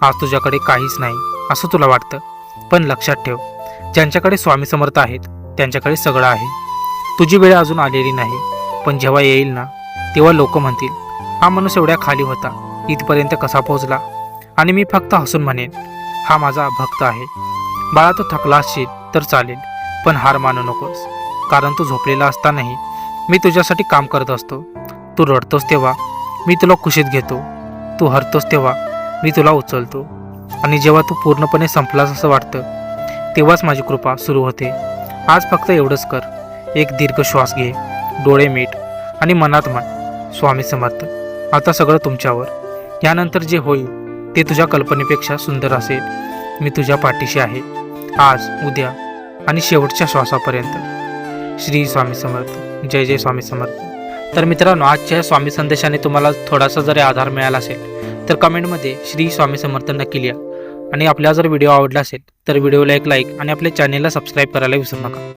आज तुझ्याकडे काहीच नाही असं तुला वाटतं, पण लक्षात ठेव, ज्यांच्याकडे स्वामी समर्थ आहेत त्यांच्याकडे सगळं आहे. तुझी वेळ अजून आलेली नाही, पण जेव्हा येईल ना तेव्हा लोक म्हणतील, हा माणूस एवढ्या खाली होता, इथपर्यंत कसा पोहोचला. आणि मी फक्त हसून म्हणेन, हा माझा भक्त आहे. बाळा, तू थकला असशील तर चालेल, पण हार मानू नकोस, कारण तू झोपलेला असतानाही मी तुझ्यासाठी काम करत असतो. तू रडतोस तेव्हा मी तुला कुशीत घेतो, तू हरतोस तेव्हा मी तुला उचलतो, आणि जेव्हा तू पूर्णपणे संपलास असं वाटतं तेव्हाच माझी कृपा सुरू होते. आज फक्त एवढंच कर, एक दीर्घ श्वास घे, डोळे मीट आणि मनात म्हण, स्वामी समर्थ, आता सगळं तुमच्यावर. यानंतर जे होईल ते तुझ्या कल्पनेपेक्षा सुंदर असेल. मी तुझ्या पाठीशी आहे, आज, उद्या आणि शेवटच्या श्वासापर्यंत. श्री स्वामी समर्थ. जय जय स्वामी समर्थ. तर मित्रांनो, आजच्या स्वामी संदेशाने तुम्हाला थोडासा जरी आधार मिळाला असेल तर कमेंटमध्ये श्री स्वामी समर्थ नक्की लिहा. आणि आपल्याला जर व्हिडिओ आवडला असेल तर व्हिडिओला एक लाईक आणि आपल्या चॅनेलला सबस्क्राईब करायला विसरू नका.